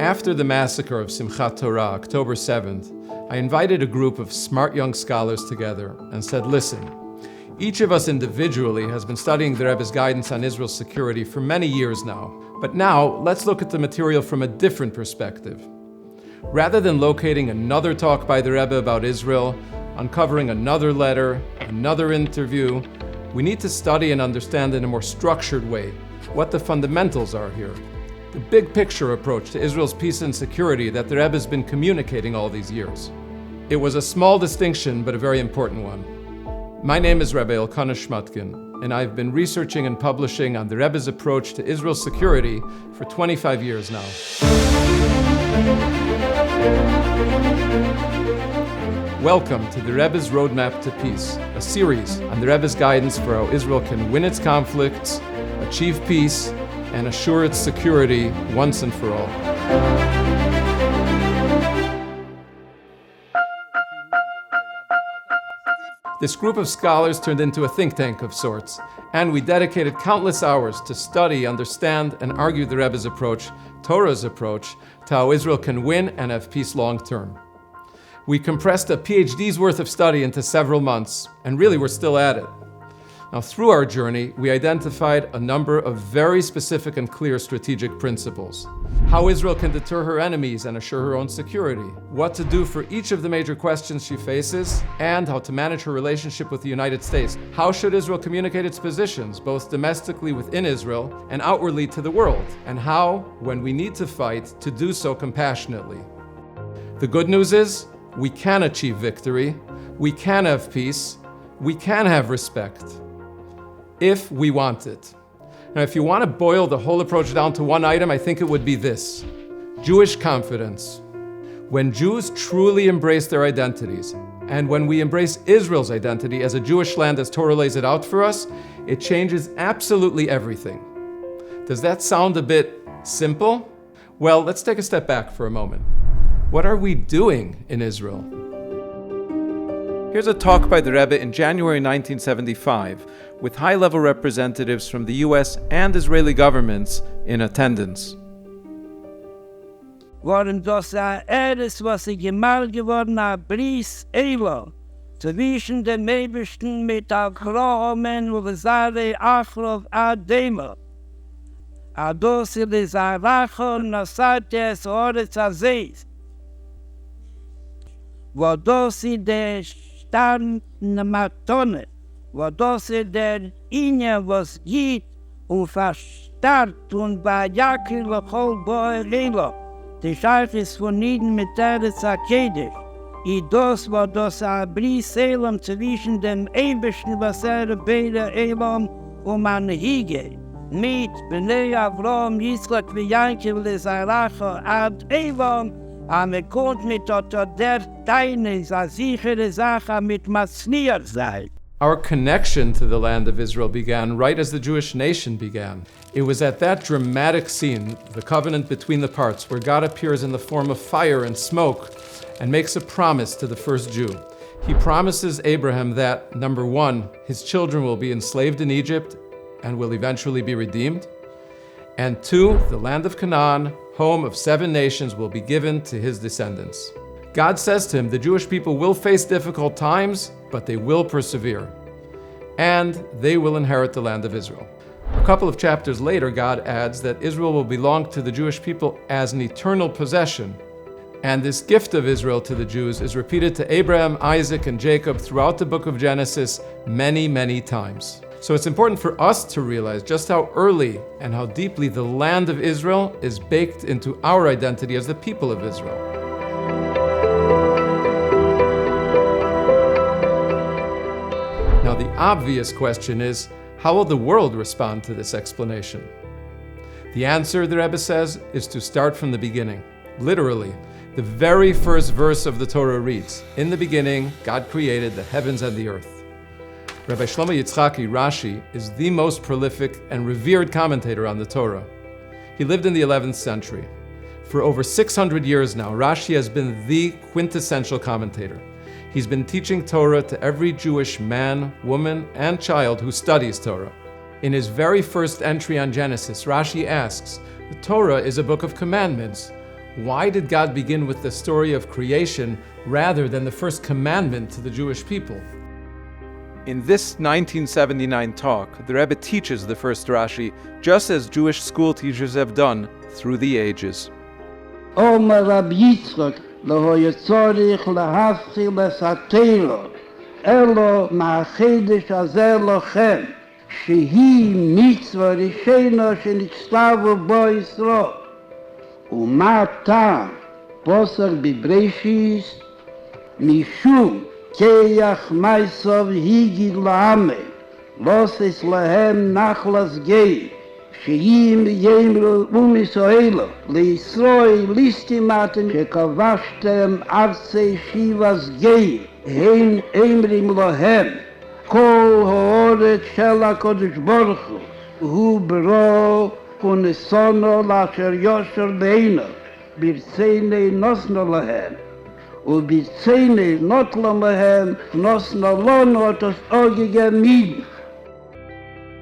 After the massacre of Simchat Torah, October 7th, I invited a group of smart young scholars together and said, listen, each of us individually has been studying the Rebbe's guidance on Israel's security for many years now. But now, let's look at the material from a different perspective. Rather than locating another talk by the Rebbe about Israel, uncovering another letter, another interview, we need to study and understand in a more structured way what the fundamentals are here. The big picture approach to Israel's peace and security that the Rebbe has been communicating all these years. It was a small distinction, but a very important one. My name is Rabbi Elkanah Shmotkin, and I've been researching and publishing on the Rebbe's approach to Israel's security for 25 years now. Welcome to the Rebbe's Roadmap to Peace, a series on the Rebbe's guidance for how Israel can win its conflicts, achieve peace, and assure its security once and for all. This group of scholars turned into a think tank of sorts, and we dedicated countless hours to study, understand, and argue the Rebbe's approach, Torah's approach, to how Israel can win and have peace long term. We compressed a PhD's worth of study into several months, and really we're still at it. Now, through our journey, we identified a number of very specific and clear strategic principles. How Israel can deter her enemies and assure her own security, what to do for each of the major questions she faces, and how to manage her relationship with the United States. How should Israel communicate its positions, both domestically within Israel and outwardly to the world? And how, when we need to fight, to do so compassionately. The good news is, we can achieve victory, we can have peace, we can have respect, if we want it. Now, if you want to boil the whole approach down to one item, I think it would be this: Jewish confidence. When Jews truly embrace their identities, and when we embrace Israel's identity as a Jewish land as Torah lays it out for us, it changes absolutely everything. Does that sound a bit simple? Well, let's take a step back for a moment. What are we doing in Israel? Here's a talk by the Rebbe in January 1975, with high-level representatives from the US and Israeli governments in attendance. Waren das alles, was gemalt geworden, a Bris Ewa, zwischen dem Ebersten mit Agromen und Sare Achrov Adema. A dosil is a rachon nasates oretz azeis. Wo dosi de stand na matone, wo dosi der Inja was geht und verstarrt und bei Jakel lechol boi Relo. Die Scheich ist von Nieden mit Teretz Akedisch. I dos wo dos a Bris Elam zwischen dem Ebersten was beide Elam an Hige. Mit Bnei Avrom, Yitzchak und Yankel des Aracho ad Elam, aber kommt mit der Teine, so sichere Sache mit Masnier sein. Our connection to the land of Israel began right as the Jewish nation began. It was at that dramatic scene, the covenant between the parts, where God appears in the form of fire and smoke and makes a promise to the first Jew. He promises Abraham that, number one, his children will be enslaved in Egypt and will eventually be redeemed. And two, the land of Canaan, home of 7 nations, will be given to his descendants. God says to him, the Jewish people will face difficult times, but they will persevere. And they will inherit the land of Israel. A couple of chapters later, God adds that Israel will belong to the Jewish people as an eternal possession. And this gift of Israel to the Jews is repeated to Abraham, Isaac, and Jacob throughout the book of Genesis many, many times. So it's important for us to realize just how early and how deeply the land of Israel is baked into our identity as the people of Israel. Now, the obvious question is, how will the world respond to this explanation? The answer, the Rebbe says, is to start from the beginning. Literally, the very first verse of the Torah reads, "In the beginning, God created the heavens and the earth." Rabbi Shlomo Yitzchaki, Rashi, is the most prolific and revered commentator on the Torah. He lived in the 11th century. For over 600 years now, Rashi has been the quintessential commentator. He's been teaching Torah to every Jewish man, woman, and child who studies Torah. In his very first entry on Genesis, Rashi asks, the Torah is a book of commandments. Why did God begin with the story of creation rather than the first commandment to the Jewish people? In this 1979 talk, the Rebbe teaches the first Rashi, just as Jewish school teachers have done through the ages. Omer Rabbi Yitzchak, lehoye tzorich lehaschil es hatero, elo ma'achedesh hazeh lochem, shehi mitzvah rishena shenitztavu bo Yisro. Uma tam, posach bibreishis, mishum, keach maisov higid la'ame, los es lahem nachlas gei, sheim yemru umisoelo, leisroi listimaten, shekavashtem arce shivas gei, hein emrim lohem, kol hooret shel HaKadosh Baruch Hu bro kunesono lasher yosher beino, birtzeine nosno lahem, ubirtzeine notlo lahem, nosno lono otos ogige mid.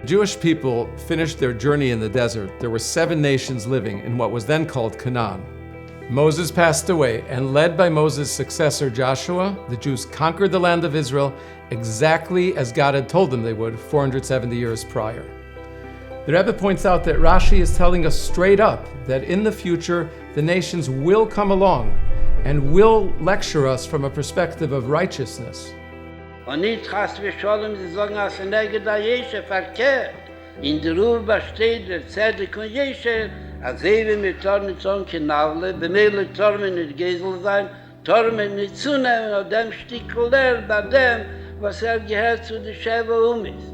Jewish people finished their journey in the desert. There were 7 nations living in what was then called Canaan. Moses passed away, and led by Moses' successor Joshua, the Jews conquered the land of Israel exactly as God had told them they would 470 years prior. The Rebbe points out that Rashi is telling us straight up that in the future the nations will come along and will lecture us from a perspective of righteousness. Und nicht hast wir schon, sie sagen, als ein Egeda Jesche verkehrt. In der Ruhe steht der Zedek und Jesche, als wie wir Tormen zum Kinavle, bemele Tormen nicht Gesel sein, Tormen nicht zunehmen, auf dem Stikulär, bei dem, was gehört zu der Schäbe ist.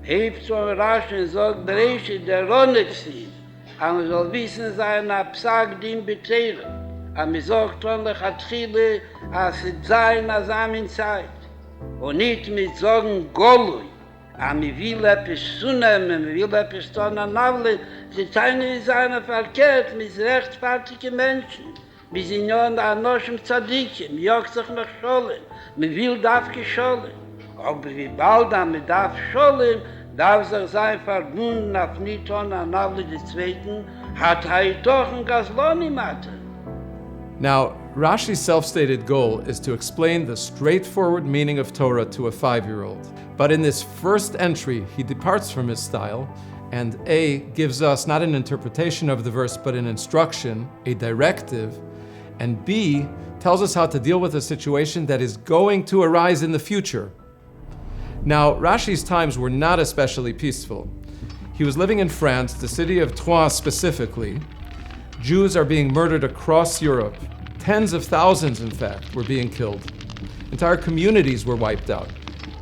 Hebt zum Rashi und sagt, Bereiche der Ronexin, aber man soll wissen sein, ab Psag din Beteire, aber man sagt, onlich hat Chile, als es sein, als Amin Zeit. Und nicht mit Sorgen Golui, aber man will etwas zunehmen, man will etwas tun an Navle, sie teilen wie seine verkehrt, mit rechtfertigen Menschen, mit Signon Anoshim Tzadikim, jogt sich nach Scholem, man will darf gescholem. Aber wie bald man darf scholem, darf sich sein verbunden auf Niton an Navle des Zweiten, hat doch ein Gasloni-Matte. Now, Rashi's self-stated goal is to explain the straightforward meaning of Torah to a 5-year-old. But in this first entry, he departs from his style and A, gives us not an interpretation of the verse, but an instruction, a directive, and B, tells us how to deal with a situation that is going to arise in the future. Now, Rashi's times were not especially peaceful. He was living in France, the city of Troyes specifically. Jews are being murdered across Europe. Tens of thousands, in fact, were being killed. Entire communities were wiped out.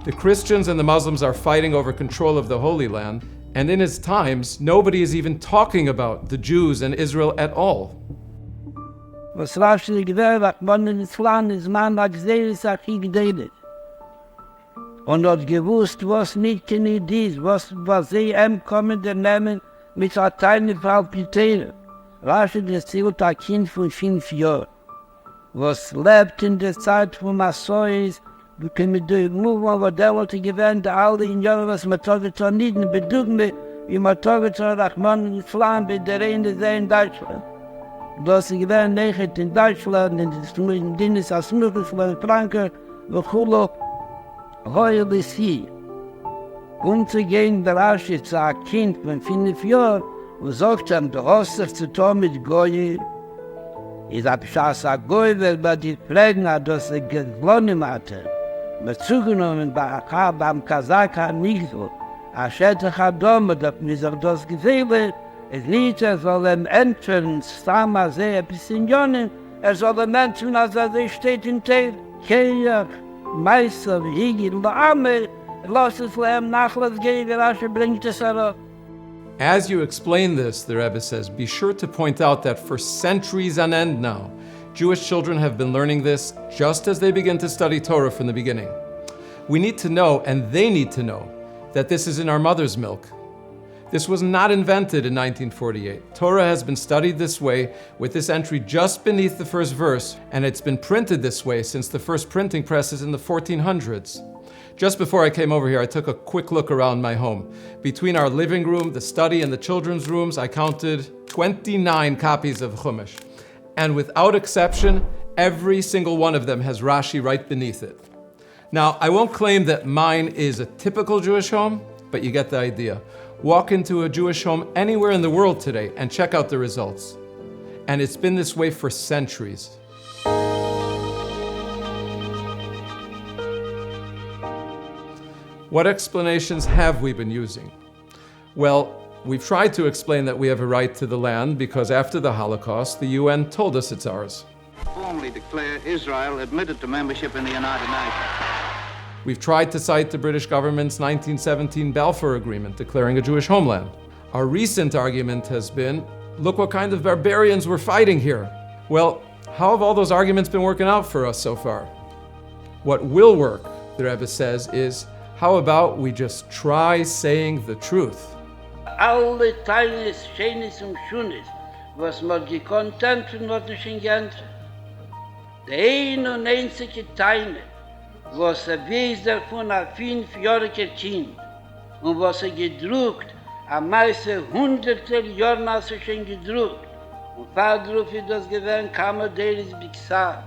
The Christians and the Muslims are fighting over control of the Holy Land, and in his times, nobody is even talking about the Jews and Israel at all. Was Rashi gewählt hat, man in das Land ist, man hat gesehen, es hat hier gededet. Und hat gewusst, was nicht in dies, was sie kommen, der nehmen, mit einer kleinen Frau Peter. Rashi erzählt ein Kind von 5 Jahren, was lebt in der Zeit von Massois, wir können durch Move, aber der wollte gewähnt, alle in Jahren, was man Togetor nicht bedürfen, wie man Togetor nach Mann in Islam, bei der Ende sei in Deutschland. Das sie gewähnt nicht in Deutschland, in den Dienst als Möglich von Frankreich, wo Chulo heute bis hier. Umzugehen, der Rashi zu einem Kind von 5 Jahren, wo sagt er, du hast dich zu tun mit Goyi. Ich hab gesagt, Goyi, weil bei dir fragen hat, dass er gewonnen hatte. Mit zugenommen beim Cossacks nicht so. Er schätze hat damals, dass mir das gefehlt, es nicht, er soll ihm entfernen, Stama sehr ein bisschen jonnen, er soll ihm entfernen, als er steht in Teil. Keach, Meister, Higi, Laame, lass es ihm Nachlass geben, Rashi bringt es herauf. As you explain this, the Rebbe says, be sure to point out that for centuries on end now, Jewish children have been learning this just as they begin to study Torah from the beginning. We need to know, and they need to know, that this is in our mother's milk. This was not invented in 1948. Torah has been studied this way, with this entry just beneath the first verse, and it's been printed this way since the first printing presses in the 1400s. Just before I came over here, I took a quick look around my home. Between our living room, the study, and the children's rooms, I counted 29 copies of Chumash. And without exception, every single one of them has Rashi right beneath it. Now, I won't claim that mine is a typical Jewish home, but you get the idea. Walk into a Jewish home anywhere in the world today and check out the results. And it's been this way for centuries. What explanations have we been using? Well, we've tried to explain that we have a right to the land because after the Holocaust, the UN told us it's ours. Formally declare Israel admitted to membership in the United Nations. We've tried to cite the British government's 1917 Balfour Agreement declaring a Jewish homeland. Our recent argument has been, look what kind of barbarians we're fighting here. Well, how have all those arguments been working out for us so far? What will work, the Rebbe says, is how about we just try saying the truth? Alle Teils, Schönes und Schönes, was man gekonnt hat und hat nicht geändert. Der ein und einzige Teil, was weiß davon ein 5-jähriger Kind und was gedruckt, am meisten hunderte Jahre hast du schon gedruckt. Und darauf ist das gewesen, kam der ist Bixar.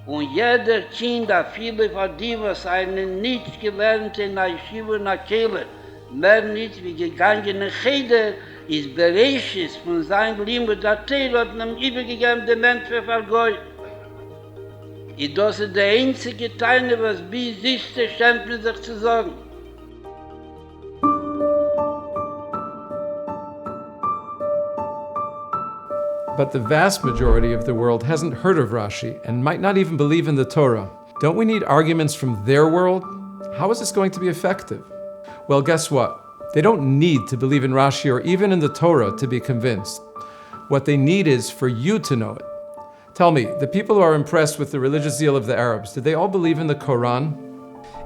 Und jeder Kind, viele von die, was einen nicht gelernt in der Yeshiva und der Kehle, mehr nicht wie gegangene Cheder, ist bereiches von seinem Leben und der Teil hat ihm übergegeben, den Menschen vergeudet. Und das ist der einzige Teil, was bis sich stand, mit sich zu sagen. But the vast majority of the world hasn't heard of Rashi and might not even believe in the Torah. Don't we need arguments from their world? How is this going to be effective? Well, guess what? They don't need to believe in Rashi or even in the Torah to be convinced. What they need is for you to know it. Tell me, the people who are impressed with the religious zeal of the Arabs, did they all believe in the Quran?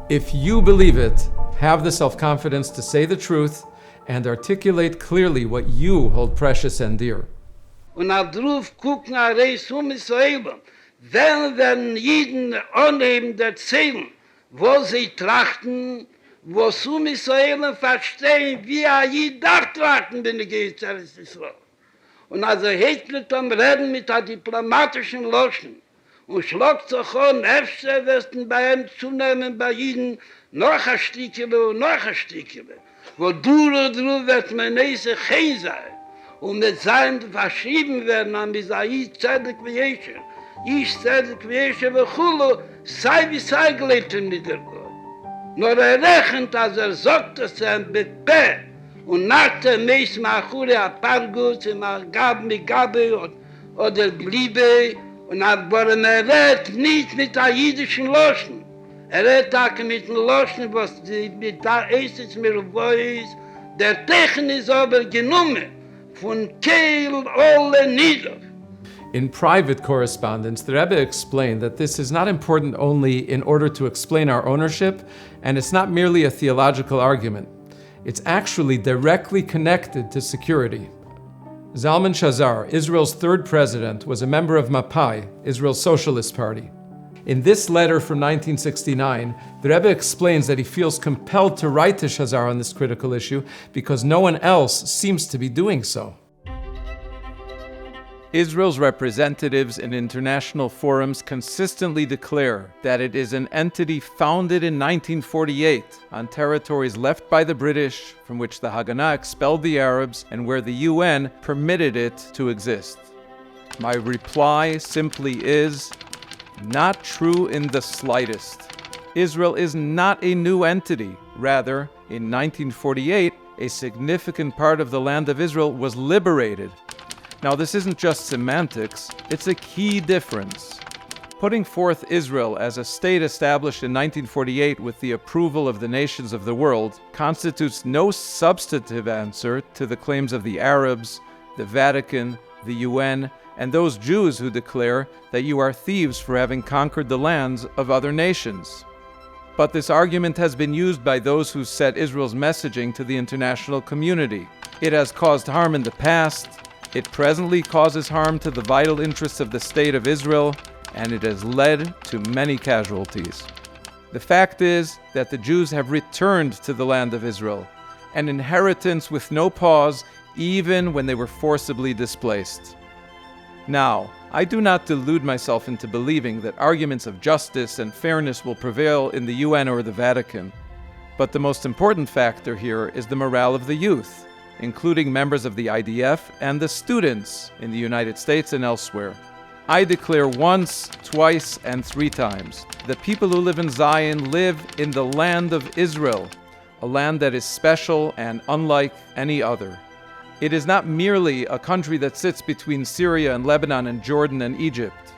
If you believe it, have the self-confidence to say the truth and articulate clearly what you hold precious and dear. Und auf drauf gucken, Reis Israel, werden jeden anheben erzählen, wo sie trachten, wo Israel verstehen, wie jeder trachten, wenn die Gesetze Israel. Und also Hitler dann reden mit der diplomatischen Loschen und schlagt sich an, öfter wirst bei ihm zunehmen, bei ihnen noch ein Stückchen und noch ein Stückchen. Wo du wird man nicht kein sein. Und mit seinem verschrieben werden an dieser cited creation. Cited creation wie Chulu, sei wie sei gelebt im Niedergott. Nur rechnet, als sagt, dass ein Bepe und nach dem nächsten Achure ein paar Guts, mit Gabe oder Bliebe, und aber redet nicht mit der jüdischen Loschen. Redet auch mit den Loschen, was mit der Esses mir ist. Der Technik ist aber genommen. In private correspondence, the Rebbe explained that this is not important only in order to explain our ownership, and it's not merely a theological argument. It's actually directly connected to security. Zalman Shazar, Israel's third president, was a member of Mapai, Israel's Socialist Party. In this letter from 1969, the Rebbe explains that he feels compelled to write to Shazar on this critical issue because no one else seems to be doing so. Israel's representatives in international forums consistently declare that it is an entity founded in 1948 on territories left by the British, from which the Haganah expelled the Arabs and where the UN permitted it to exist. My reply simply is, not true in the slightest. Israel is not a new entity. Rather, in 1948, a significant part of the land of Israel was liberated. Now, this isn't just semantics, it's a key difference. Putting forth Israel as a state established in 1948 with the approval of the nations of the world constitutes no substantive answer to the claims of the Arabs, the Vatican, the UN, and those Jews who declare that you are thieves for having conquered the lands of other nations. But this argument has been used by those who set Israel's messaging to the international community. It has caused harm in the past, it presently causes harm to the vital interests of the State of Israel, and it has led to many casualties. The fact is that the Jews have returned to the land of Israel, an inheritance with no pause, even when they were forcibly displaced. Now, I do not delude myself into believing that arguments of justice and fairness will prevail in the UN or the Vatican. But the most important factor here is the morale of the youth, including members of the IDF and the students in the United States and elsewhere. I declare once, twice, and 3 times that people who live in Zion live in the land of Israel, a land that is special and unlike any other. It is not merely a country that sits between Syria and Lebanon and Jordan and Egypt.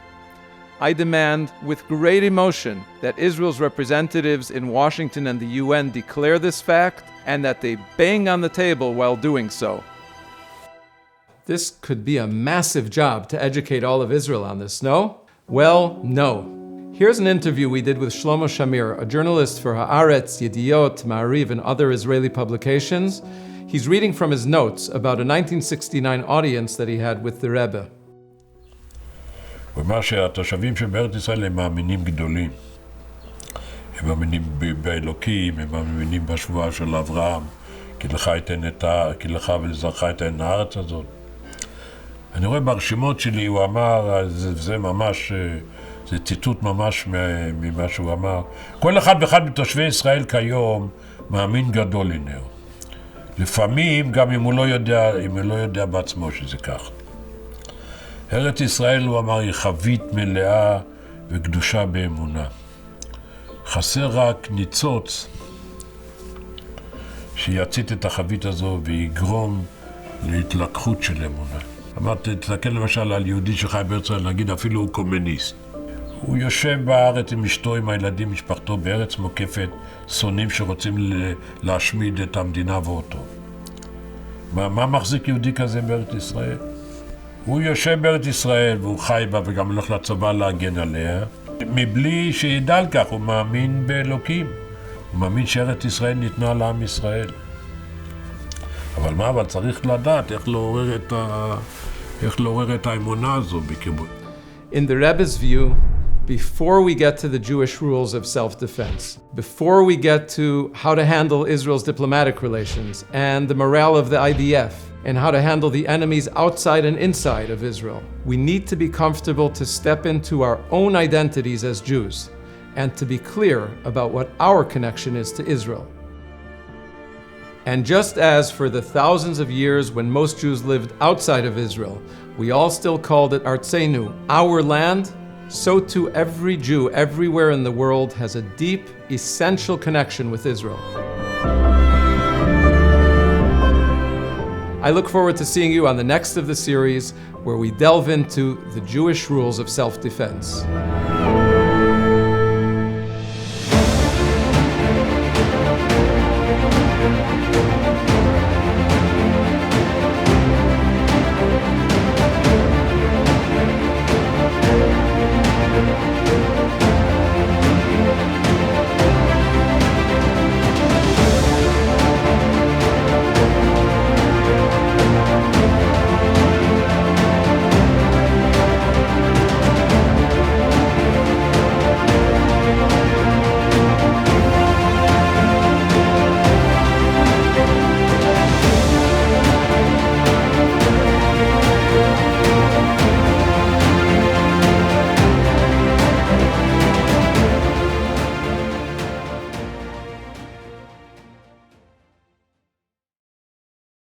I demand with great emotion that Israel's representatives in Washington and the UN declare this fact and that they bang on the table while doing so. This could be a massive job to educate all of Israel on this, no? Well, no. Here's an interview we did with Shlomo Shamir, a journalist for Haaretz, Yediot, Ma'ariv, and other Israeli publications. He's reading from his notes about a 1969 audience that he had with the Rebbe. הוא אמר שהתושבים של בארץ ישראל הם מאמינים גדולים. הם מאמינים באלוקים, הם מאמינים בשבועה של אברהם, כי לך ולזרעך אתן הארץ הזאת. אני רואה ברשימות שלי, הוא אמר, זה ממש, זה ציטוט ממש ממה שהוא אמר. כל אחד ואחד מתושבי ישראל כיום מאמין גדול הנה. לפעמים גם אם הוא לא יודע בעצמו שזה כך. ארץ ישראל, הוא אמר, היא חבית מלאה וקדושה באמונה. חסר רק ניצוץ שיצית את החבית הזו ויגרום להתלקחות של אמונה. אמרתי, תסתכל למשל על יהודי שחי בארץ ישראל, נגיד אפילו הוא קומוניסט. הוא יושב בארץ עם אשתו, עם הילדים, משפחתו, בארץ מוקפת, שונאים שרוצים להשמיד את המדינה ואותו. מה מחזיק יהודי כזה בארץ ישראל? הוא יושב בארץ ישראל והוא חי בה וגם הולך לצבא להגן עליה, מבלי שידע על כך, הוא מאמין באלוקים. הוא מאמין שארץ ישראל ניתנה לעם ישראל. אבל צריך לדעת איך לעורר את האמונה הזו בקיבוץ. In the Rebbe's view, before we get to the Jewish rules of self-defense, before we get to how to handle Israel's diplomatic relations and the morale of the IDF, and how to handle the enemies outside and inside of Israel, we need to be comfortable to step into our own identities as Jews and to be clear about what our connection is to Israel. And just as for the thousands of years when most Jews lived outside of Israel, we all still called it Artseinu, our land, so too every Jew everywhere in the world has a deep, essential connection with Israel. I look forward to seeing you on the next of the series where we delve into the Jewish rules of self-defense.